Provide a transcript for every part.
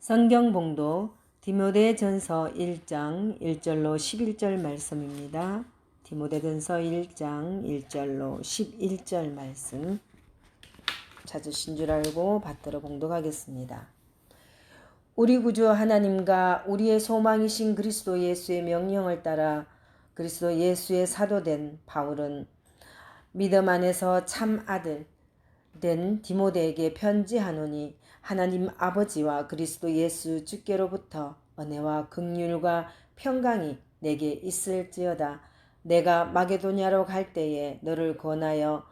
성경봉독 디모데전서 1장 1절로 11절 말씀입니다. 디모데전서 1장 1절로 11절 말씀 찾으신 줄 알고 받들어 봉독하겠습니다. 우리 구주 하나님과 우리의 소망이신 그리스도 예수의 명령을 따라 그리스도 예수의 사도된 바울은 믿음 안에서 참 아들 된 디모데에게 편지하노니 하나님 아버지와 그리스도 예수 주께로부터 은혜와 긍휼과 평강이 내게 있을지어다. 내가 마게도냐로 갈 때에 너를 권하여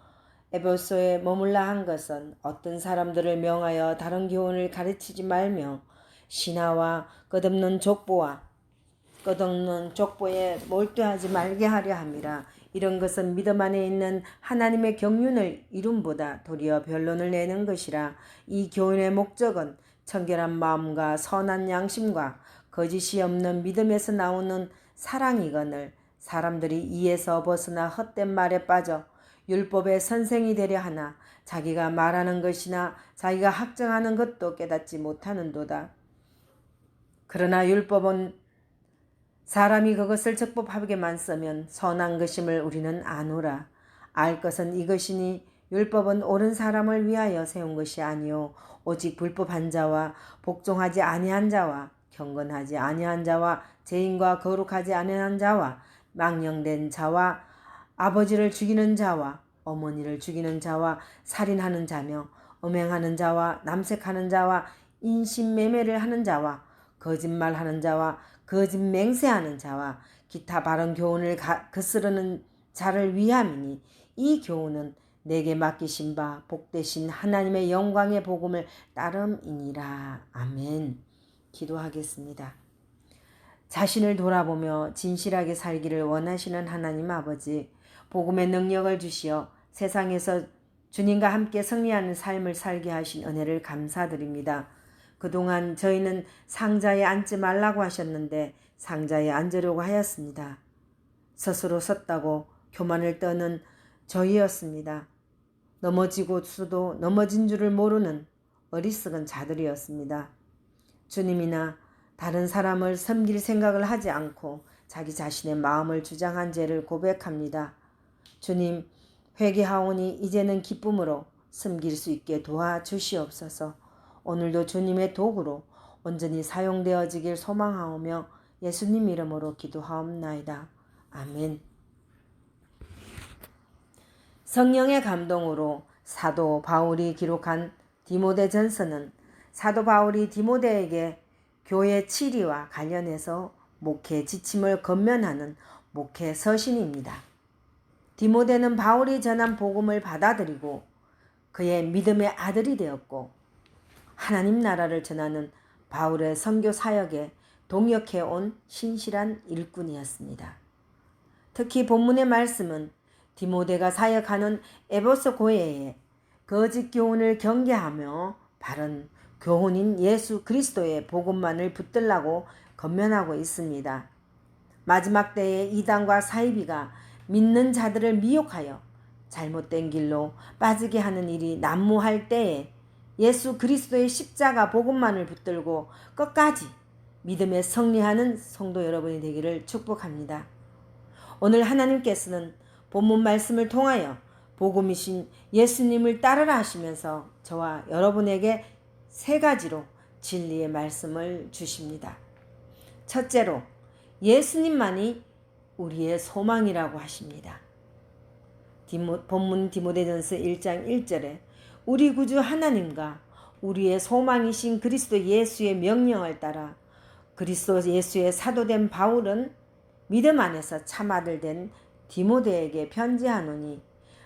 에베소에 머물라 한 것은 어떤 사람들을 명하여 다른 교훈을 가르치지 말며 신하와 끝없는 족보에 몰두하지 말게 하려 함이라. 이런 것은 믿음 안에 있는 하나님의 경륜을 이룸보다 도리어 변론을 내는 것이라. 이 교훈의 목적은 청결한 마음과 선한 양심과 거짓이 없는 믿음에서 나오는 사랑이거늘 사람들이 이에서 벗어나 헛된 말에 빠져 율법의 선생이 되려 하나 자기가 말하는 것이나 자기가 학정하는 것도 깨닫지 못하는도다. 그러나 율법은 사람이 그것을 적법하게만 쓰면 선한 것임을 우리는 아노라. 알 것은 이것이니 율법은 옳은 사람을 위하여 세운 것이 아니요 오직 불법한 자와 복종하지 아니한 자와 경건하지 아니한 자와 죄인과 거룩하지 아니한 자와 망령된 자와 아버지를 죽이는 자와 어머니를 죽이는 자와 살인하는 자며 음행하는 자와 남색하는 자와 인신매매를 하는 자와 거짓말하는 자와 거짓 맹세하는 자와 기타 바른 교훈을 거스르는 자를 위함이니 이 교훈은 내게 맡기신 바 복되신 하나님의 영광의 복음을 따름이니라. 아멘. 기도하겠습니다. 자신을 돌아보며 진실하게 살기를 원하시는 하나님 아버지, 복음의 능력을 주시어 세상에서 주님과 함께 승리하는 삶을 살게 하신 은혜를 감사드립니다. 그동안 저희는 상자에 앉지 말라고 하셨는데 상자에 앉으려고 하였습니다. 스스로 섰다고 교만을 떠는 저희였습니다. 넘어지고서도 넘어진 줄을 모르는 어리석은 자들이었습니다. 주님이나 다른 사람을 섬길 생각을 하지 않고 자기 자신의 마음을 주장한 죄를 고백합니다. 주님, 회개하오니 이제는 기쁨으로 섬길 수 있게 도와주시옵소서. 오늘도 주님의 도구로 온전히 사용되어지길 소망하오며 예수님 이름으로 기도하옵나이다. 아멘. 성령의 감동으로 사도 바울이 기록한 디모데전서는 사도 바울이 디모데에게 교회 치리와 관련해서 목회 지침을 권면하는 목회 서신입니다. 디모데는 바울이 전한 복음을 받아들이고 그의 믿음의 아들이 되었고 하나님 나라를 전하는 바울의 선교 사역에 동역해 온 신실한 일꾼이었습니다. 특히 본문의 말씀은 디모데가 사역하는 에베소 교회에 거짓 교훈을 경계하며 바른 교훈인 예수 그리스도의 복음만을 붙들라고 권면하고 있습니다. 마지막 때에 이단과 사이비가 믿는 자들을 미혹하여 잘못된 길로 빠지게 하는 일이 난무할 때에 예수 그리스도의 십자가 복음만을 붙들고 끝까지 믿음에 승리하는 성도 여러분이 되기를 축복합니다. 오늘 하나님께서는 본문 말씀을 통하여 복음이신 예수님을 따르라 하시면서 저와 여러분에게 세 가지로 진리의 말씀을 주십니다. 첫째로 예수님만이 우리의 소망이라고 하십니다. 본문 디모데전서 1장 1절에 우리 구주 하나님과 우리의 소망이신 그리스도 예수의 명령을 따라 그리스도 예수의 사도된 바울은 믿음 안에서 참아들 된 디모데에게 편지하노니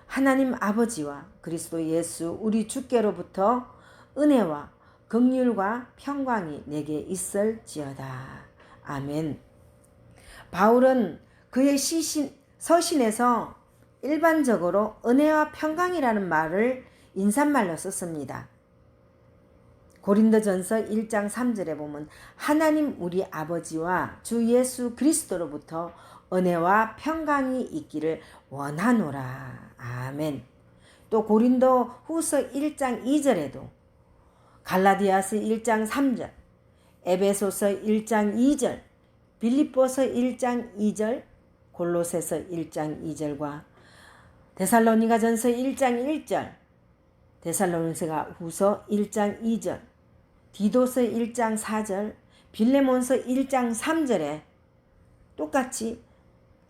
하나님 아버지와 그리스도 예수 우리 주께로부터 은혜와 긍휼과 평강이 내게 있을지어다. 아멘. 바울은 그의 서신에서 일반적으로 은혜와 평강이라는 말을 인사말로 썼습니다. 고린도전서 1장 3절에 보면 하나님 우리 아버지와 주 예수 그리스도로부터 은혜와 평강이 있기를 원하노라. 아멘. 또 고린도 후서 1장 2절에도 갈라디아서 1장 3절 에베소서 1장 2절, 빌립보서 1장 2절, 골로새서 1장 2절과 데살로니가전서 1장 1절, 데살로니가 후서 1장 2절, 디도서 1장 4절, 빌레몬서 1장 3절에 똑같이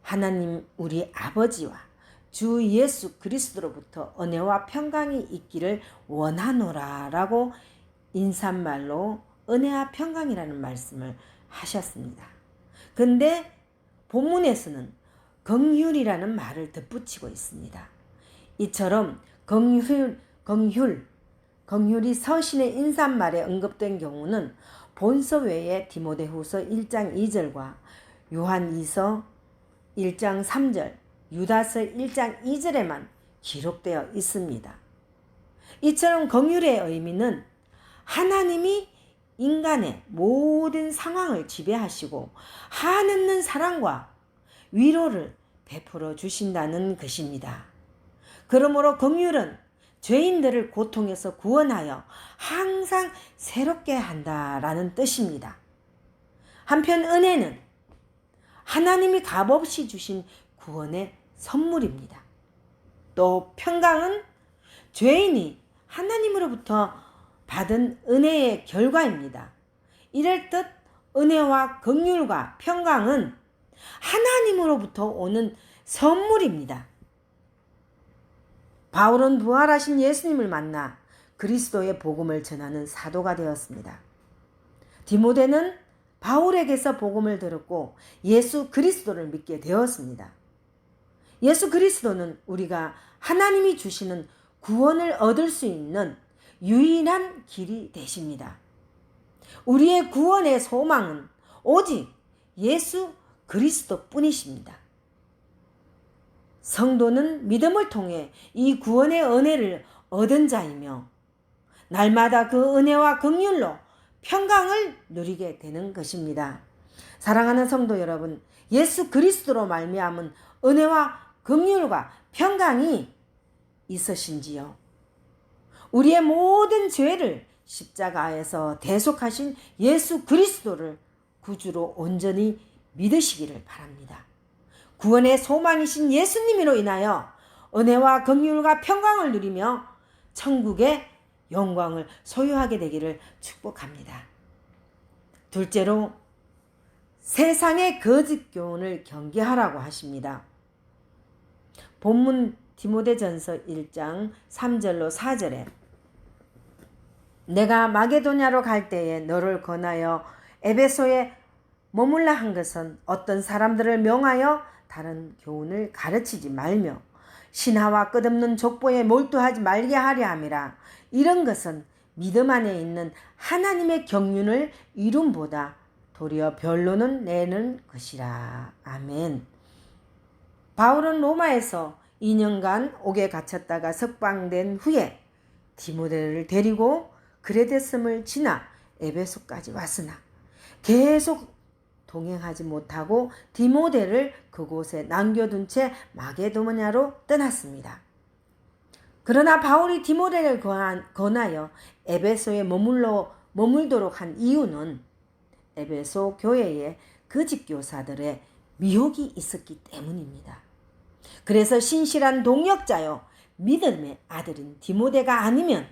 하나님 우리 아버지와 주 예수 그리스도로부터 은혜와 평강이 있기를 원하노라 라고 인사말로 은혜와 평강이라는 말씀을 하셨습니다. 근데 본문에서는 긍휼이라는 말을 덧붙이고 있습니다. 이처럼 긍휼이 서신의 인사말에 언급된 경우는 본서 외에 디모데후서 1장 2절과 요한 2서 1장 3절, 유다서 1장 2절에만 기록되어 있습니다. 이처럼 긍휼의 의미는 하나님이 인간의 모든 상황을 지배하시고 한없는 사랑과 위로를 베풀어 주신다는 것입니다. 그러므로 긍휼은 죄인들을 고통에서 구원하여 항상 새롭게 한다라는 뜻입니다. 한편 은혜는 하나님이 값없이 주신 구원의 선물입니다. 또 평강은 죄인이 하나님으로부터 받은 은혜의 결과입니다. 이럴 듯 은혜와 긍휼과 평강은 하나님으로부터 오는 선물입니다. 바울은 부활하신 예수님을 만나 그리스도의 복음을 전하는 사도가 되었습니다. 디모데는 바울에게서 복음을 들었고 예수 그리스도를 믿게 되었습니다. 예수 그리스도는 우리가 하나님이 주시는 구원을 얻을 수 있는 유일한 길이 되십니다. 우리의 구원의 소망은 오직 예수 그리스도 뿐이십니다. 성도는 믿음을 통해 이 구원의 은혜를 얻은 자이며 날마다 그 은혜와 긍휼로 평강을 누리게 되는 것입니다. 사랑하는 성도 여러분, 예수 그리스도로 말미암은 은혜와 긍휼과 평강이 있으신지요? 우리의 모든 죄를 십자가에서 대속하신 예수 그리스도를 구주로 온전히 믿으시기를 바랍니다. 구원의 소망이신 예수님으로 인하여 은혜와 긍휼과 평강을 누리며 천국의 영광을 소유하게 되기를 축복합니다. 둘째로 세상의 거짓 교훈을 경계하라고 하십니다. 본문 디모데전서 1장 3절로 4절에 내가 마게도냐로 갈 때에 너를 권하여 에베소에 머물라 한 것은 어떤 사람들을 명하여 다른 교훈을 가르치지 말며 신하와 끝없는 족보에 몰두하지 말게 하려 함이라. 이런 것은 믿음 안에 있는 하나님의 경륜을 이룸보다 도리어 변론은 내는 것이라. 아멘. 바울은 로마에서 2년간 옥에 갇혔다가 석방된 후에 디모데를 데리고 그레데섬을 지나 에베소까지 왔으나 계속 동행하지 못하고 디모데를 그곳에 남겨둔 채 마게도냐로 떠났습니다. 그러나 바울이 디모데를 권하여 에베소에 머물도록 한 이유는 에베소 교회에 거짓 교사들의 미혹이 있었기 때문입니다. 그래서 신실한 동역자요 믿음의 아들인 디모데가 아니면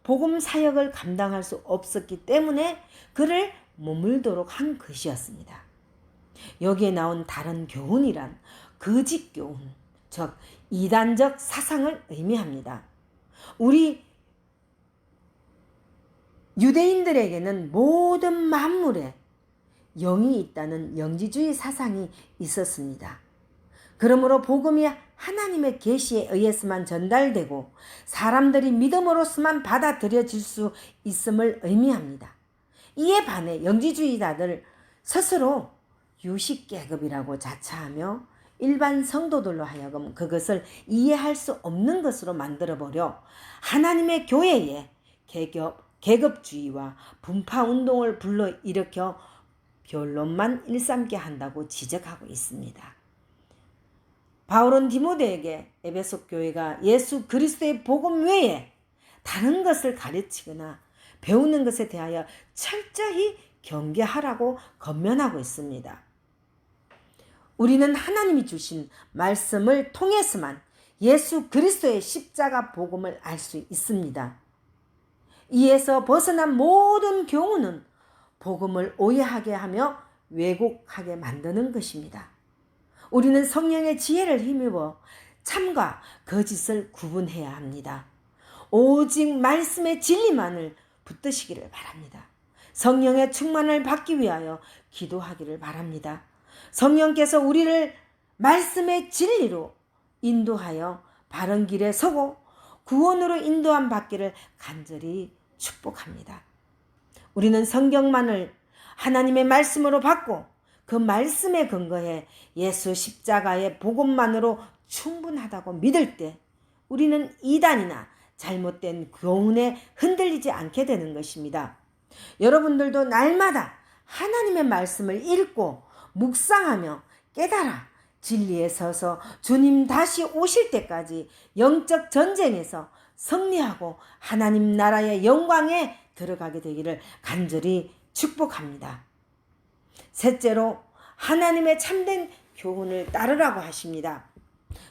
복음 사역을 감당할 수 없었기 때문에 그를 머물도록 한 것이었습니다. 여기에 나온 다른 교훈이란 거짓 교훈, 즉 이단적 사상을 의미합니다. 우리 유대인들에게는 모든 만물에 영이 있다는 영지주의 사상이 있었습니다. 그러므로 복음이 하나님의 계시에 의해서만 전달되고 사람들이 믿음으로서만 받아들여질 수 있음을 의미합니다. 이에 반해 영지주의자들 스스로 유식계급이라고 자처하며 일반 성도들로 하여금 그것을 이해할 수 없는 것으로 만들어버려 하나님의 교회에 계급주의와 분파운동을 불러일으켜 변론만 일삼게 한다고 지적하고 있습니다. 바울은 디모데에게 에베소 교회가 예수 그리스도의 복음 외에 다른 것을 가르치거나 배우는 것에 대하여 철저히 경계하라고 권면하고 있습니다. 우리는 하나님이 주신 말씀을 통해서만 예수 그리스도의 십자가 복음을 알 수 있습니다. 이에서 벗어난 모든 경우는 복음을 오해하게 하며 왜곡하게 만드는 것입니다. 우리는 성령의 지혜를 힘입어 참과 거짓을 구분해야 합니다. 오직 말씀의 진리만을 붙드시기를 바랍니다. 성령의 충만을 받기 위하여 기도하기를 바랍니다. 성령께서 우리를 말씀의 진리로 인도하여 바른 길에 서고 구원으로 인도함 받기를 간절히 축복합니다. 우리는 성경만을 하나님의 말씀으로 받고 그 말씀에 근거해 예수 십자가의 복음만으로 충분하다고 믿을 때 우리는 이단이나 잘못된 교훈에 흔들리지 않게 되는 것입니다. 여러분들도 날마다 하나님의 말씀을 읽고 묵상하며 깨달아 진리에 서서 주님 다시 오실 때까지 영적 전쟁에서 승리하고 하나님 나라의 영광에 들어가게 되기를 간절히 축복합니다. 셋째로 하나님의 참된 교훈을 따르라고 하십니다.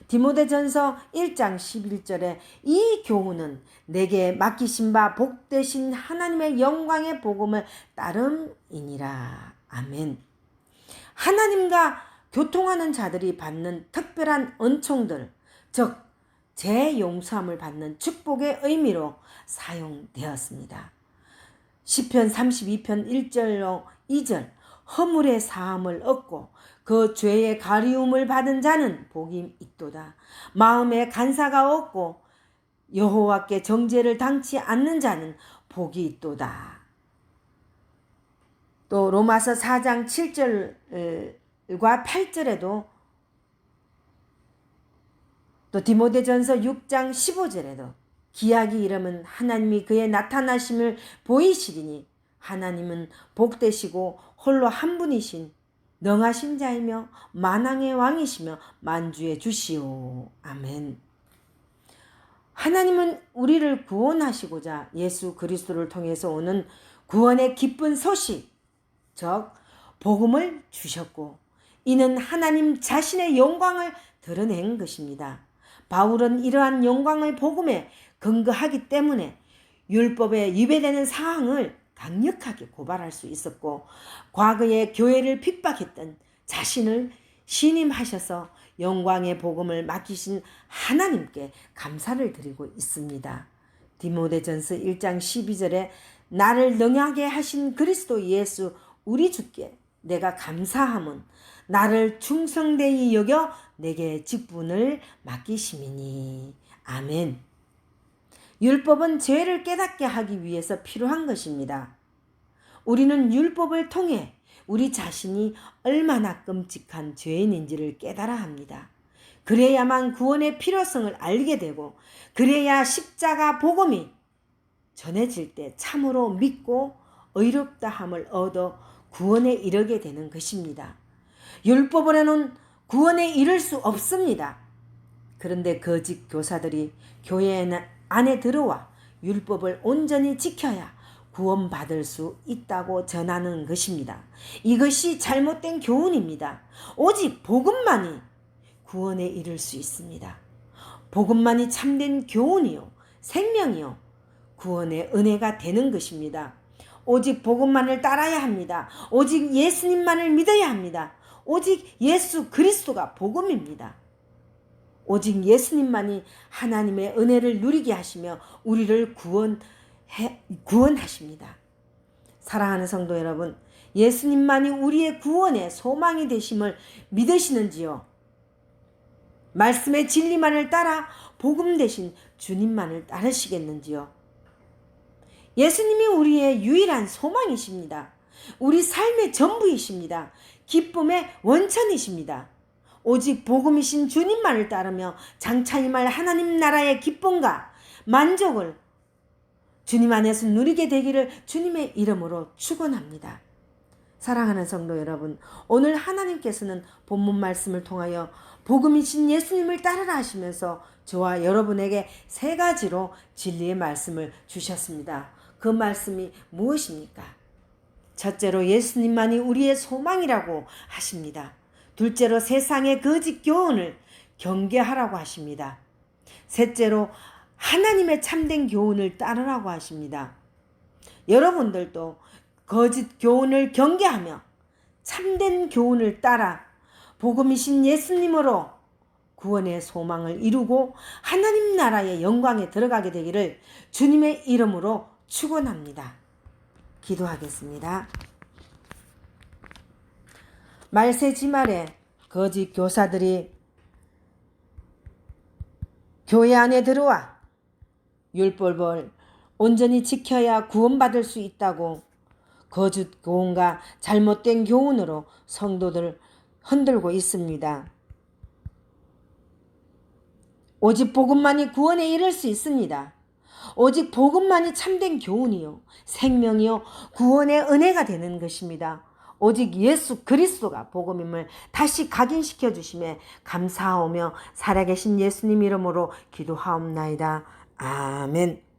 디모데전서 1장 11절에 이 교훈은 내게 맡기신 바 복되신 하나님의 영광의 복음을 따름이니라. 아멘. 하나님과 교통하는 자들이 받는 특별한 은총들, 즉 재용서함을 받는 축복의 의미로 사용되었습니다. 시편 32편 1절로 2절 허물의 사함을 얻고 그 죄의 가리움을 받은 자는 복이 있도다. 마음에 간사가 없고 여호와께 정죄를 당치 않는 자는 복이 있도다. 또 로마서 4장 7절과 8절에도 또 디모데전서 6장 15절에도 기약이 이름은 하나님이 그의 나타나심을 보이시리니 하나님은 복되시고 홀로 한 분이신 능하신 자이며 만왕의 왕이시며 만주의 주시오. 아멘. 하나님은 우리를 구원하시고자 예수 그리스도를 통해서 오는 구원의 기쁜 소식, 즉 복음을 주셨고 이는 하나님 자신의 영광을 드러낸 것입니다. 바울은 이러한 영광의 복음에 근거하기 때문에 율법에 위배되는 사항을 강력하게 고발할 수 있었고 과거에 교회를 핍박했던 자신을 신임하셔서 영광의 복음을 맡기신 하나님께 감사를 드리고 있습니다. 디모데전서 1장 12절에 나를 능하게 하신 그리스도 예수 우리 주께 내가 감사함은 나를 충성되이 여겨 내게 직분을 맡기심이니. 아멘. 율법은 죄를 깨닫게 하기 위해서 필요한 것입니다. 우리는 율법을 통해 우리 자신이 얼마나 끔찍한 죄인인지를 깨달아야 합니다. 그래야만 구원의 필요성을 알게 되고 그래야 십자가 복음이 전해질 때 참으로 믿고 의롭다함을 얻어 구원에 이르게 되는 것입니다. 율법으로는 구원에 이를 수 없습니다. 그런데 거짓 교사들이 교회 안에 들어와 율법을 온전히 지켜야 구원받을 수 있다고 전하는 것입니다. 이것이 잘못된 교훈입니다. 오직 복음만이 구원에 이를 수 있습니다. 복음만이 참된 교훈이요 생명이요 구원의 은혜가 되는 것입니다. 오직 복음만을 따라야 합니다. 오직 예수님만을 믿어야 합니다. 오직 예수 그리스도가 복음입니다. 오직 예수님만이 하나님의 은혜를 누리게 하시며 우리를 구원하십니다. 사랑하는 성도 여러분, 예수님만이 우리의 구원의 소망이 되심을 믿으시는지요? 말씀의 진리만을 따라 복음 대신 주님만을 따르시겠는지요? 예수님이 우리의 유일한 소망이십니다. 우리 삶의 전부이십니다. 기쁨의 원천이십니다. 오직 복음이신 주님만을 따르며 장차 임할 하나님 나라의 기쁨과 만족을 주님 안에서 누리게 되기를 주님의 이름으로 축원합니다. 사랑하는 성도 여러분, 오늘 하나님께서는 본문 말씀을 통하여 복음이신 예수님을 따르라 하시면서 저와 여러분에게 세 가지로 진리의 말씀을 주셨습니다. 그 말씀이 무엇입니까? 첫째로 예수님만이 우리의 소망이라고 하십니다. 둘째로 세상의 거짓 교훈을 경계하라고 하십니다. 셋째로 하나님의 참된 교훈을 따르라고 하십니다. 여러분들도 거짓 교훈을 경계하며 참된 교훈을 따라 복음이신 예수님으로 구원의 소망을 이루고 하나님 나라의 영광에 들어가게 되기를 주님의 이름으로 축원합니다. 기도하겠습니다. 말세지말에 거짓 교사들이 교회 안에 들어와 율법을 온전히 지켜야 구원받을 수 있다고 거짓 교훈과 잘못된 교훈으로 성도들 흔들고 있습니다. 오직 복음만이 구원에 이를 수 있습니다. 오직 복음만이 참된 교훈이요 생명이요 구원의 은혜가 되는 것입니다. 오직 예수 그리스도가 복음임을 다시 각인시켜 주심에 감사하오며 살아계신 예수님 이름으로 기도하옵나이다. 아멘.